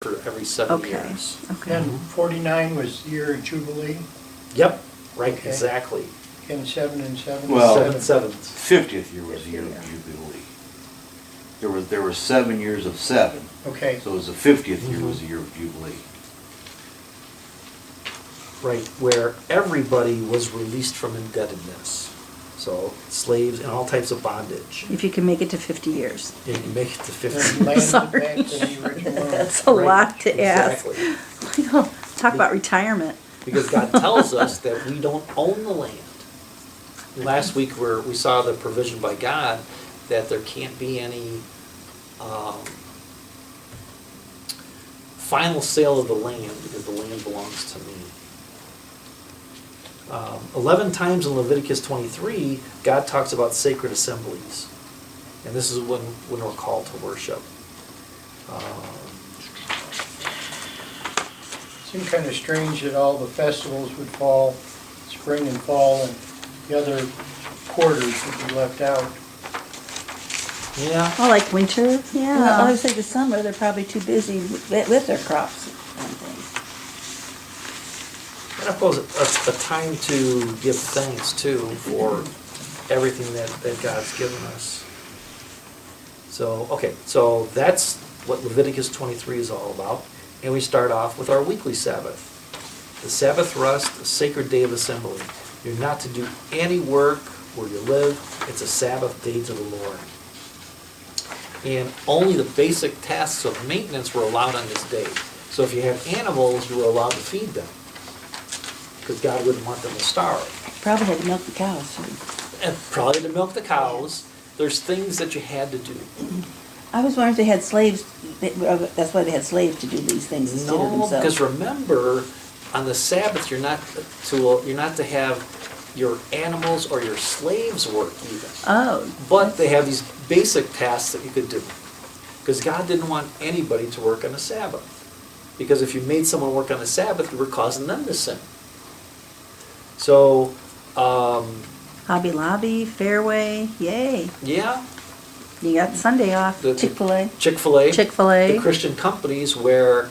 for every 7 years. Okay. And 49 was the year of Jubilee, Yep, right, Okay. exactly. and 7 and 7. Well- 7/7. 50th year was the year of Jubilee. There were 7 years of 7, Okay, so it was the 50th year was the year of Jubilee. Right, where everybody was released from indebtedness. So slaves and all types of bondage. If you can make it to 50 years. And you make it to 50. and landed Sorry. back to the original owner. That's a Right, lot to ask. Exactly. Talk about retirement. Because God tells us that we don't own the land. Last week we saw the provision by God that there can't be any final sale of the land because the land belongs to me. 11 times in Leviticus 23, God talks about sacred assemblies. And this is when we're called to worship. Seemed kind of strange that all the festivals would fall, spring and fall, and the other quarters would be left out. Yeah. Oh, like winter? Yeah, I would say the summer, they're probably too busy with their crops and things. And I suppose a time to give thanks too for everything that God's given us. So, okay, so that's what Leviticus 23 is all about. And we start off with our weekly Sabbath. The Sabbath rest, a sacred day of assembly. You're not to do any work where you live. It's a Sabbath day to the Lord. And only the basic tasks of maintenance were allowed on this day. So if you have animals, you were allowed to feed them, because God wouldn't want them to starve. Probably had to milk the cows too. And probably to milk the cows. There's things that you had to do. I was wondering if they had slaves, that's why they had slaves to do these things instead of No, themselves. because remember, on the Sabbath, you're not to have your animals or your slaves work even. Oh. But they have these basic tasks that you could do. Because God didn't want anybody to work on the Sabbath. Because if you made someone work on the Sabbath, you were causing them to sin. So, Hobby Lobby, Fairway, yay. yeah, You got Sunday off. the Chick-fil-A. Chick-fil-A, Chick-fil-A. the Christian companies where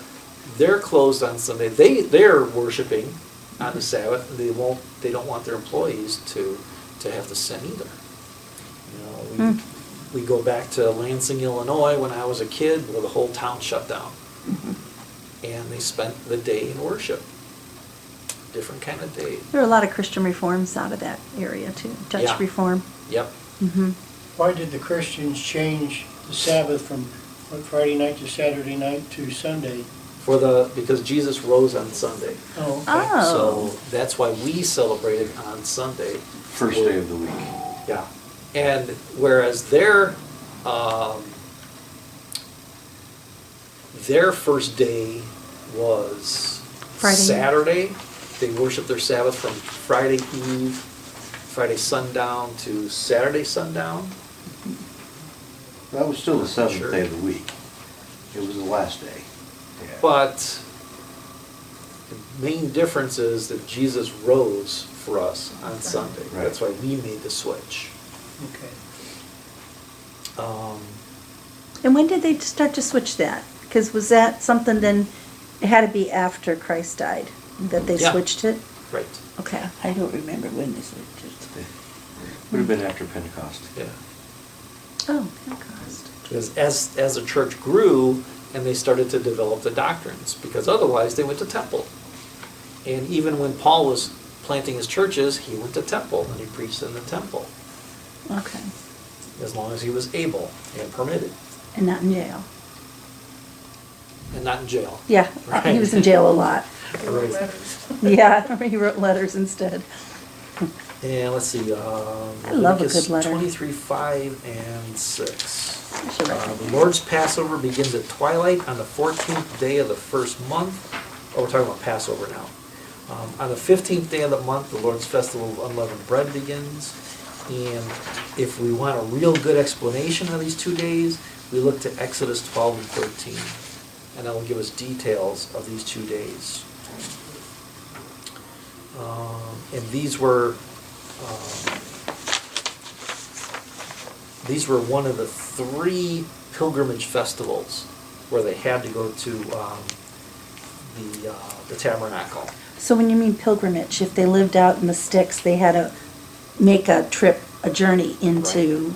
they're closed on Sunday, they're worshiping on the Sabbath. They don't want their employees to have to sin either. You know, we go back to Lansing, Illinois when I was a kid, where the whole town shut down. And they spent the day in worship. Different kind of day. There are a lot of Christian reforms out of that area too. Dutch Yeah. reform. Yep. Mm-hmm. Why did the Christians change the Sabbath from Friday night to Saturday night to Sunday? Because Jesus rose on Sunday. Oh, okay. Oh. So that's why we celebrate it on Sunday. First day of the week. Yeah. And whereas their first day was Friday. Saturday. They worshiped their Sabbath from Friday Eve, Friday sundown to Saturday sundown. That was still the seventh Sure. day of the week. It was the last day. Yeah. But the main difference is that Jesus rose for us on Sunday. Right. That's why we made the switch. Okay. And when did they start to switch that? Because was that something then, it had to be after Christ died, that they Yeah. switched it? Right. Okay. I don't remember when this was. Would have been after Pentecost. Yeah. Oh, Pentecost. Because as the church grew and they started to develop the doctrines, because otherwise they went to temple. And even when Paul was planting his churches, he went to temple and he preached in the temple, Okay. as long as he was able and permitted, And not in jail. and not in jail. Yeah, Right. he was in jail a lot. Right. Yeah, he wrote letters instead. And let's see. I love a good letter. 23, 5, and 6. I should write that The down. Lord's Passover begins at twilight on the 14th day of the first month. Oh, we're talking about Passover now. On the 15th day of the month, the Lord's Festival of Unleavened Bread begins. And if we want a real good explanation of these 2 days, we look to Exodus 12 and 13. And that will give us details of these 2 days. And these were one of the 3 pilgrimage festivals where they had to go to the tabernacle. So when you mean pilgrimage, if they lived out in the sticks, they had to make a trip, a journey into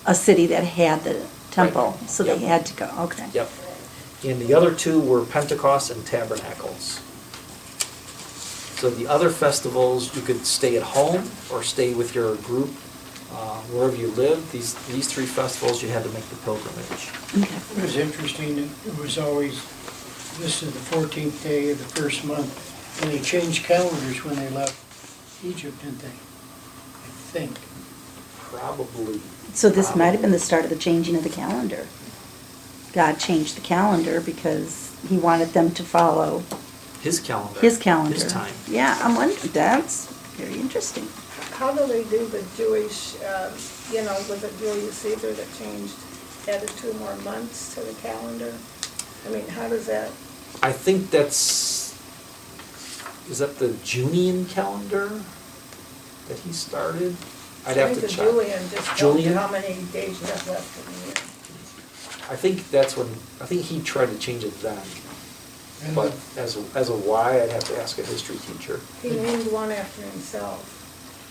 a city that had the temple, Right. so they Yep. had to go, okay. Yep. And the other two were Pentecost and Tabernacles. So the other festivals, you could stay at home or stay with your group, wherever you lived. These three festivals, you had to make the pilgrimage. Okay. It was interesting, it was always, this is the 14th day of the first month, and they changed calendars when they left Egypt, didn't they? I think. Probably. So this might have been the start of the changing of the calendar. God changed the calendar because he wanted them to follow His calendar. his calendar. His time. Yeah, I'm wondering, that's very interesting. How do they do the Jewish, was it Julius Caesar that added 2 more months to the calendar? I mean, how does that, I think is that the Junian calendar that he started? I'd I have think to the check. Julian just tells you Julian? how many days you have left in the year. I think I think he tried to change it then. And But as a why, I'd have to ask a history teacher. He named one after himself.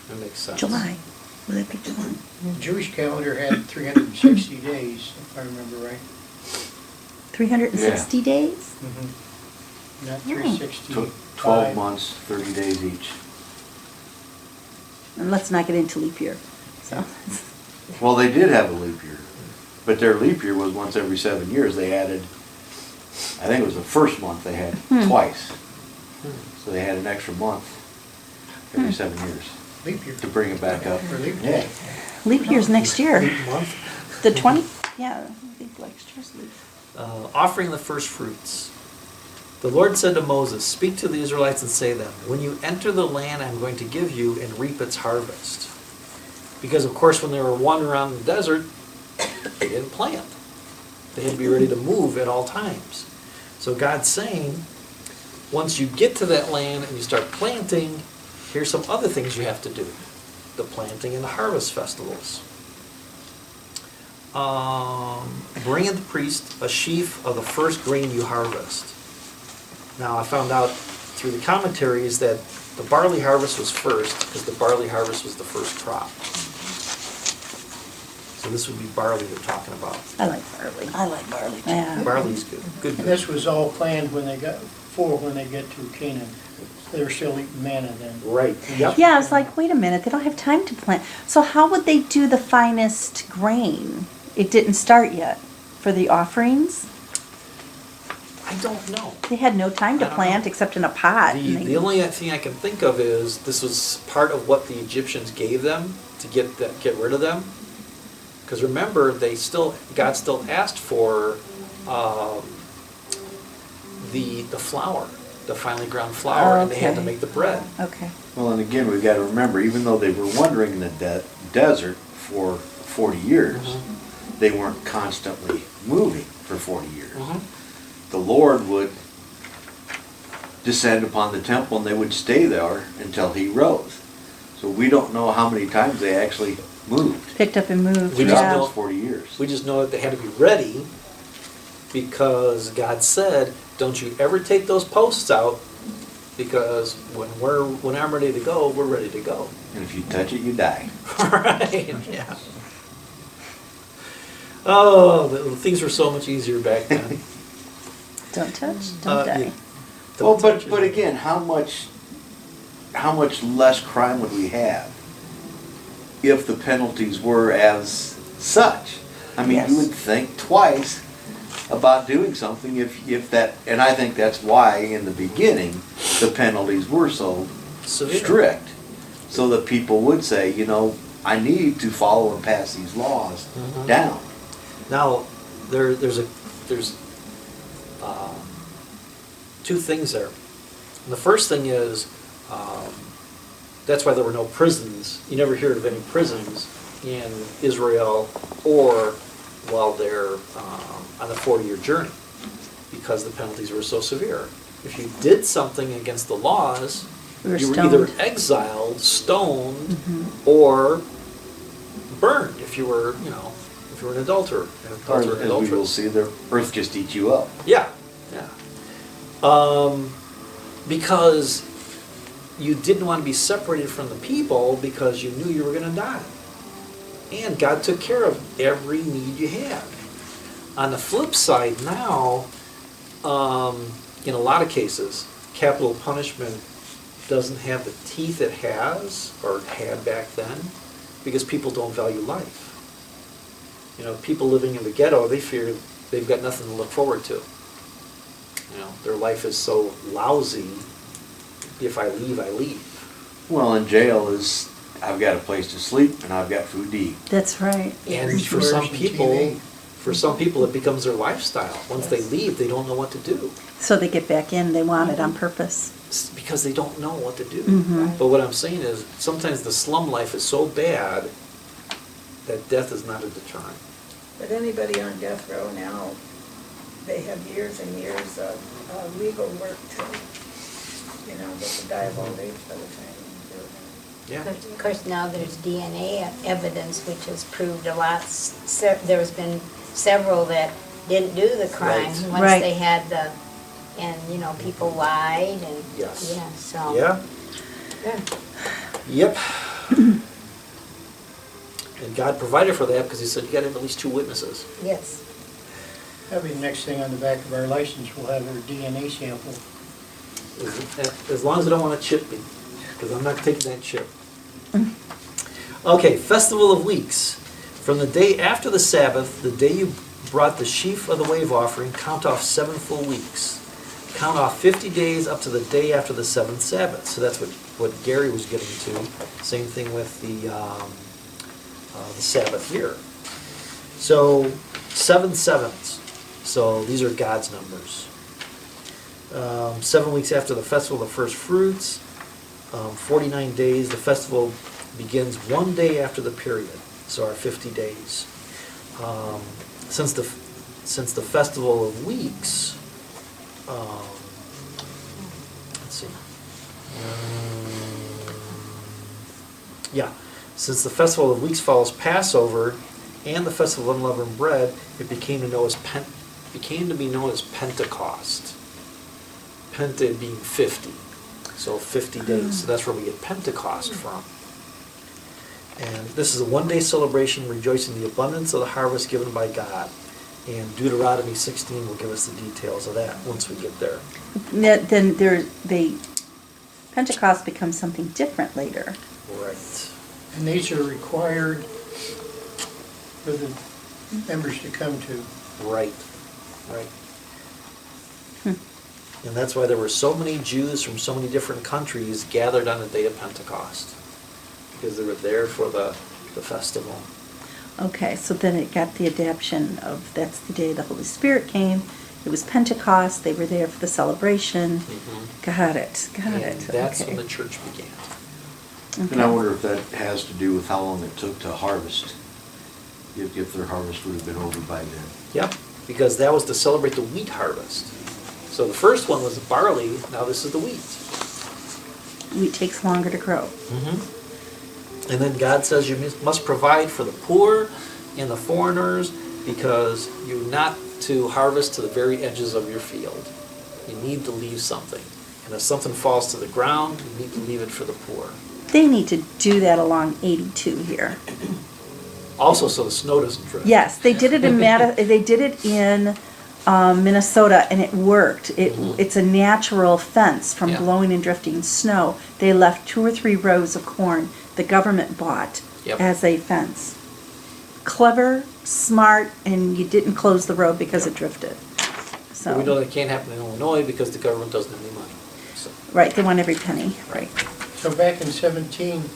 That makes sense. July, will that be July? the Jewish calendar had 360 days, if I remember right. 360 days? Not Hmm. 365. 12 months, 30 days each. And let's not get into leap year, so. Well, they did have a leap year, but their leap year was once every 7 years. They added, I think it was the first month they had twice. So they had an extra month every 7 years Leap year. to bring it back up. For leap Yeah. year. Leap year's next year. Leap month. The 20, yeah, I think next year's leap. Offering the first fruits. The Lord said to Moses, "Speak to the Israelites and say to them, when you enter the land I'm going to give you and reap its harvest." Because of course when they were wandering around the desert, they didn't plant. They had to be ready to move at all times. So God's saying, once you get to that land and you start planting, here's some other things you have to do. The planting and the harvest festivals. Bring in the priest a sheaf of the first grain you harvest. Now, I found out through the commentaries that the barley harvest was first, because the barley harvest was the first crop. So this would be barley they're talking about. I like barley. I like barley too. Yeah. Barley's good. Good. And this was all planned when they get to Canaan. They were still eating manna then. Right. Yep. Yeah, I was like, wait a minute, they don't have time to plant. So how would they do the finest grain? It didn't start yet for the offerings? I don't know. They had no time I to don't plant know. except in a pot. and they- The only thing I can think of is this was part of what the Egyptians gave them to get rid of them. Because remember, God still asked for the flour, the finely ground flour, and they had to Okay. make the bread. Okay. Well, and again, we've got to remember, even though they were wandering in the desert for 40 years, they weren't constantly moving for 40 years. The Lord would descend upon the temple and they would stay there until he rose. So we don't know how many times they actually moved Picked up and moved, We just throughout know- those 40 years. We just know that they had to be ready because God said, "Don't you ever take those posts out, because when I'm ready to go, we're ready to go." And if you touch it, you die. Right? Yeah. Oh, things were so much easier back then. don't touch, don't die. yeah. Well, Don't touch but it. again, how much less crime would we have if the penalties were as such? I mean, Yes. you would think twice about doing something if that, and I think that's why in the beginning, the penalties were so Severe. strict. So that people would say, I need to follow and pass these laws Mhm. down. Now, there's two things there. And the first thing is, that's why there were no prisons. You never heard of any prisons in Israel or while they're on the 40-year journey, because the penalties were so severe. If you did something against the laws, We were you were either stoned. exiled, stoned, or burned if you were if you're an adulterer, Or, as we will adulteress. see, the earth just eats you up. Yeah, yeah. Because you didn't want to be separated from the people because you knew you were going to die. And God took care of every need you had. On the flip side now, in a lot of cases, capital punishment doesn't have the teeth it has or had back then because people don't value life. You know, people living in the ghetto, they fear they've got nothing to look forward to. You know, their life is so lousy, if I leave, I leave. Well, in jail is, I've got a place to sleep and I've got food to eat. That's right. And for Chores some and people, TV. it becomes their lifestyle. Once they leave, they don't know what to do. So they get back in, they want it on purpose. It's because they don't know what to do. Mhm. But what I'm saying is, sometimes the slum life is so bad that death is not a deterrent. But anybody on death row now, they have years and years of legal work to, you know, they could die of old age by the time you do it. Yeah. Of course, now there's DNA evidence, which has proved a lot. There's been several that didn't do the crime Right. once Right. they had the, and, you know, people lied and, Yes. yeah, so. Yeah, Yeah. yep. And God provided for that because he said you gotta have at least 2 witnesses. Yes. That'll be the next thing on the back of our license, we'll have our DNA sample. As long as I don't want to chip me, because I'm not taking that chip. Okay, Festival of Weeks. From the day after the Sabbath, the day you brought the sheaf of the wave offering, count off 7 full weeks. Count off 50 days up to the day after the 7th Sabbath. So that's what Gary was getting to. Same thing with the Sabbath year. So 7 sevens. So these are God's numbers. 7 weeks after the festival of the first fruits, 49 days. The festival begins 1 day after the period, so our 50 days. Since the festival of weeks, let's see. Yeah, since the festival of weeks follows Passover and the festival of unleavened bread, it became to be known as Pentecost. Penta being 50, so 50 days. So that's where we get Pentecost from. And this is a 1-day celebration rejoicing the abundance of the harvest given by God. And Deuteronomy 16 will give us the details of that once we get there. Then Pentecost becomes something different later. Right. And these are required for the members to come to. Right. Right. And that's why there were so many Jews from so many different countries gathered on the day of Pentecost. Because they were there for the festival. Okay, so then it got the adaption of, that's the day the Holy Spirit came. It was Pentecost, they were there for the celebration. Mhm. Got it, got And it. that's okay. when the church began. And I wonder if that has to do with how long it took to harvest. If their harvest would have been over by then. Yep, because that was to celebrate the wheat harvest. So the first one was the barley, now this is the wheat. Wheat takes longer to grow. And then God says you must provide for the poor and the foreigners because you're not to harvest to the very edges of your field. You need to leave something. And if something falls to the ground, you need to leave it for the poor. They need to do that along 82 here. Also, so the snow doesn't drift. Yes, they did it in Minnesota, and it worked. It's a natural fence from Yeah. blowing and drifting snow. They left 2 or 3 rows of corn the government bought Yep. as a fence. Clever, smart, and you didn't close the road because Yep. it drifted. But we know So, that can't happen in Illinois because the government doesn't have any money. So, right, they want every penny. right. So back in 17,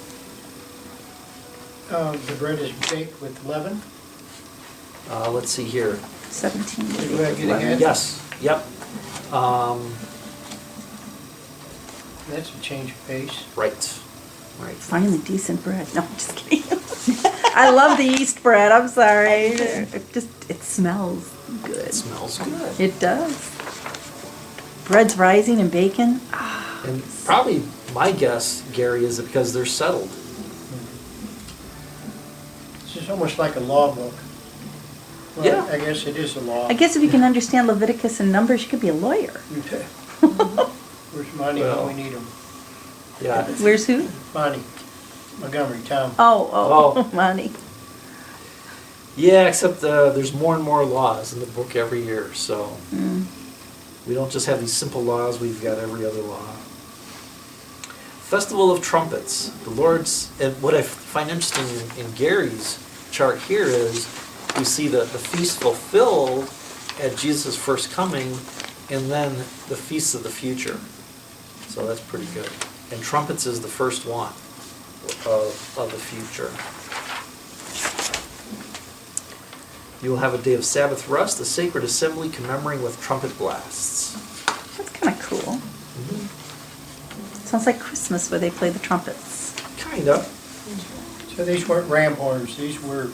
the bread is baked with leaven. Let's see here. 17. Did I get ahead? Yes, yep. That's a change of pace. Right, right. Finally decent bread. No, I'm just kidding. I love the yeast bread, I'm sorry. It smells good. It smells good. It does. Bread's rising and bacon. And probably my guess, Gary, is because they're settled. It's just almost like a law book. Well, Yeah. I guess it is a law. I guess if you can understand Leviticus and Numbers, you could be a lawyer. Where's Monty Well. when we need him? Yeah. Where's who? Monty, Montgomery, Tom. Oh, money. Yeah, except there's more and more laws in the book every year, so we don't just have these simple laws, we've got every other law. Festival of Trumpets. The Lord's, and what I find interesting in Gary's chart here is we see the feast fulfilled at Jesus' first coming, and then the feasts of the future. So that's pretty good. And trumpets is the first one of the future. You will have a day of Sabbath rest, a sacred assembly commemorating with trumpet blasts. That's kind of cool. Sounds like Christmas where they play the trumpets. Kinda. So these weren't ram horns, these were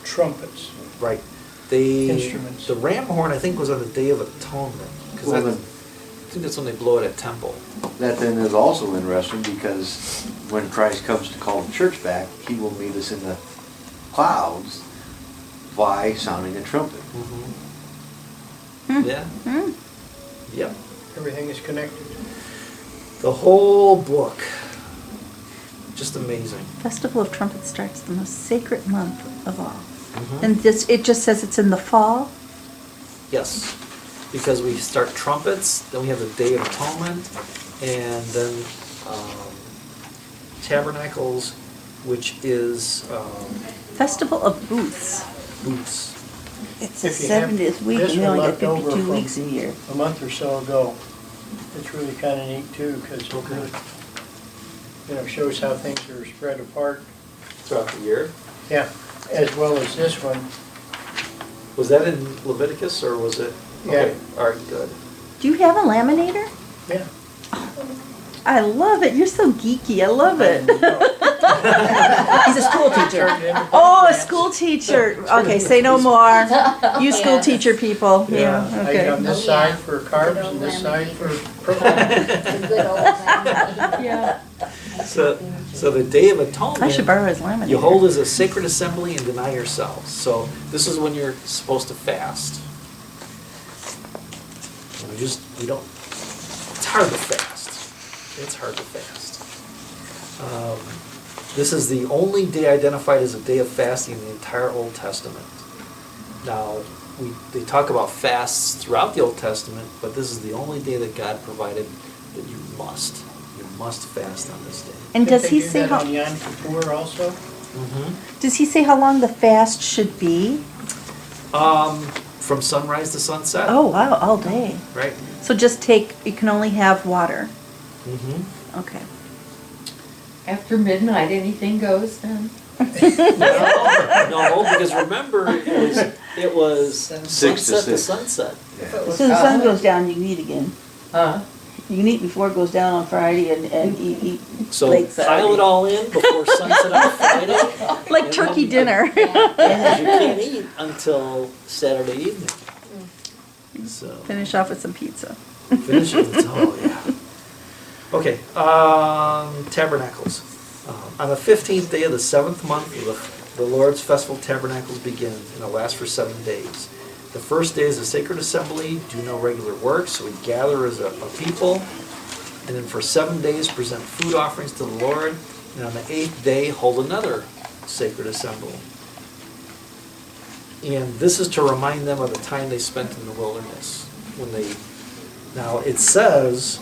trumpets. Right. Instruments. The ram horn, I think, was on the Day of Atonement. Because Well, I then- think that's when they blow it at temple. That then is also interesting because when Christ comes to call the church back, he will meet us in the clouds by sounding a trumpet. Yeah. Yep. Everything is connected. The whole book. Just amazing. Festival of Trumpets starts the most sacred month of all. Mhm. And this, it just says it's in the fall? Yes. Because we start trumpets, then we have the Day of Atonement, and then Tabernacles, which is Festival of Booths. booths. It's the If you have 70th week this and we one only get left over 52 from- weeks a year. A month or so ago, it's really kind of neat too, because it Okay. really, shows how things are spread apart. Throughout the year. Yeah, as well as this one. Was that in Leviticus, or was it? Yeah. Okay, all right, good. Do you have a laminator? Yeah. I love it. You're so geeky. I love it. He's a school teacher. Oh, a school teacher. Okay, say no more. You school teacher people. Yeah, I okay. got this side for carbs and this side for purple. The good old laminating. Yeah. So the Day of Atonement. I should borrow his laminator. You hold as a sacred assembly and deny yourselves. So this is when you're supposed to fast. We don't, it's hard to fast. It's hard to fast. This is the only day identified as a day of fasting in the entire Old Testament. Now, they talk about fasts throughout the Old Testament, but this is the only day that God provided that you must fast on this day. And does he Didn't say they do that how, on Yom Kippur also? does he say how long the fast should be? From sunrise to sunset. Oh, wow, all day. Right? So just you can only have water. Mm-hmm. Okay. After midnight, anything goes then? No, because remember, it was 6 to sunset to 6. sunset. As soon as the sun goes down, you can eat again. Huh? You can eat before it goes down on Friday and eat So late Saturday. pile it all in before sunset on Friday. Like turkey dinner. Because you can't eat until Saturday evening. So Finish off with some pizza. finish it. Oh yeah. Okay. Tabernacles. On the 15th day of the 7th month, the Lord's festival tabernacles begin, and it lasts for 7 days. The first day is a sacred assembly, do no regular work, so we gather as a people, and then for 7 days present food offerings to the Lord, and on the 8th day hold another sacred assembly. And this is to remind them of the time they spent in the wilderness. Now it says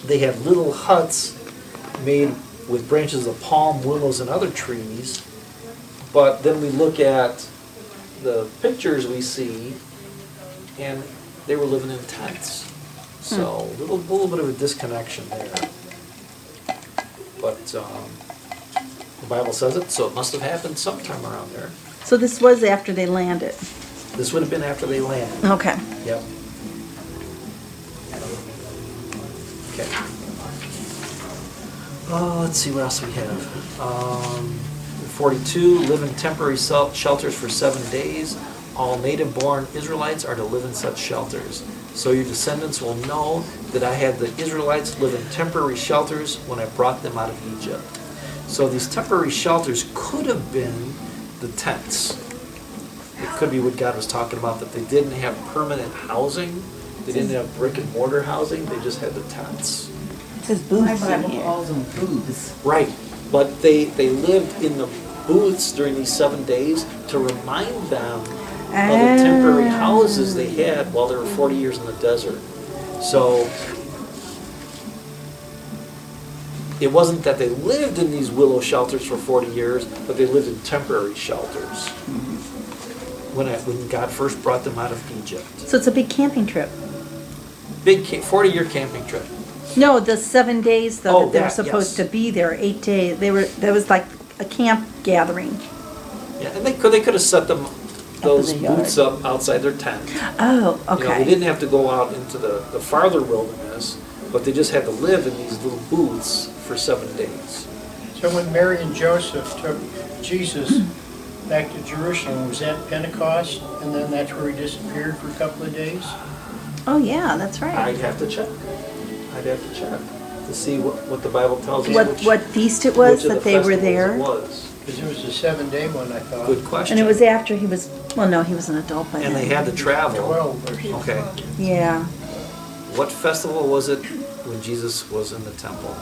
they had little huts made with branches of palm, willows, and other trees, but then we look at the pictures we see, and they were living in tents. So a little bit of a disconnection there. But the Bible says it, so it must have happened sometime around there. So this was after they landed. This would have been after they landed. Okay. Yep. Okay. Let's see what else we have. 42, live in temporary shelters for 7 days. All native-born Israelites are to live in such shelters. So your descendants will know that I had the Israelites live in temporary shelters when I brought them out of Egypt. So these temporary shelters could have been the tents. could be what God was talking about, that they didn't have permanent housing. They didn't have brick and mortar housing, they just had the tents. It says My booths in Bible here. calls them booths. Right, but they lived in the booths during these 7 days to remind them of the temporary houses they had while they were 40 years in the desert. So it wasn't that they lived in these willow shelters for 40 years, but they lived in temporary shelters when God first brought them out of Egypt. So it's a big camping trip. Big 40-year camping trip. No, the 7 days though, Oh, that they were that, supposed yes. to be there, 8 days, that was like a camp gathering. Yeah, and they could have set them those in the yard. booths up outside their tent. Oh, You know, they okay. didn't have to go out into the farther wilderness, but they just had to live in these little booths for 7 days. So when Mary and Joseph took Jesus back to Jerusalem, was that Pentecost? And then that's where he disappeared for a couple of days? Oh, yeah, that's right. I'd have to check. I'd have to check to see what the Bible tells us. What feast it was which of that the they were festivals there? it was. Because it was a 7-day one, I thought. Good question. And it was after he was, well, no, he was an adult by then. And they had to travel. 12 or something. Okay. Yeah. What festival was it when Jesus was in the temple?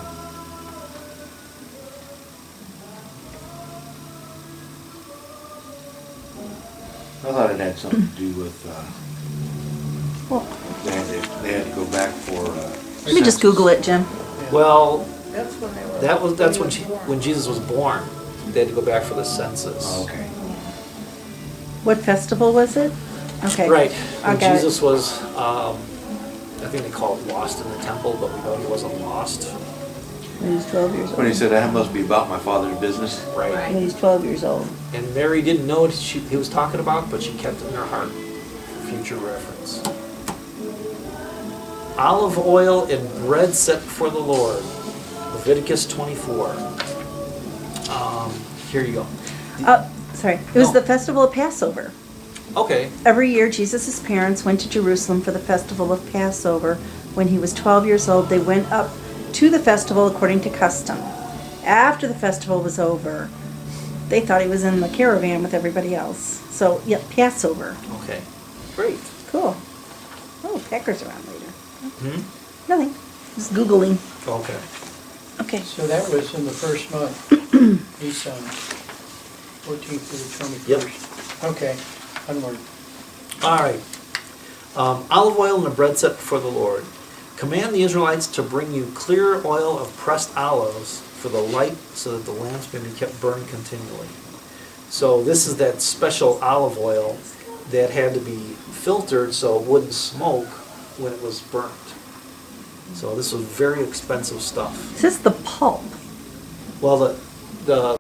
I thought it had something to do with, Well, they had to go back for, let me just Google it, Jim. Well, That's when they were. that's he was born. when Jesus was born. They had to go back for the census. oh, okay. What festival was it? Okay. Right. I When got it. Jesus was, I think they call it lost in the temple, but we know he wasn't lost. When he was 12 years old. When he said, that must be about my father's business. Right. When he's 12 years old. And Mary didn't know what he was talking about, but she kept it in her heart for future reference. Olive oil and bread set before the Lord. Leviticus 24. Here you go. Sorry. It was No. the festival of Passover. Okay. Every year, Jesus' parents went to Jerusalem for the festival of Passover. When he was 12 years old, they went up to the festival according to custom. After the festival was over, they thought he was in the caravan with everybody else. So, yep, Passover. Okay. Great. Cool. Oh, Packers are on later. Hmm? Nothing. Just Googling. Okay. Okay. So that was in the first month, Nisan, 14th to the 21st. Okay, onward. All right. Olive oil and the bread set before the Lord. Command the Israelites to bring you clear oil of pressed olives for the light, so that the lamps may be kept burned continually. So this is that special olive oil that had to be filtered so it wouldn't smoke when it was burnt. So this was very expensive stuff. This is the pulp. Well, the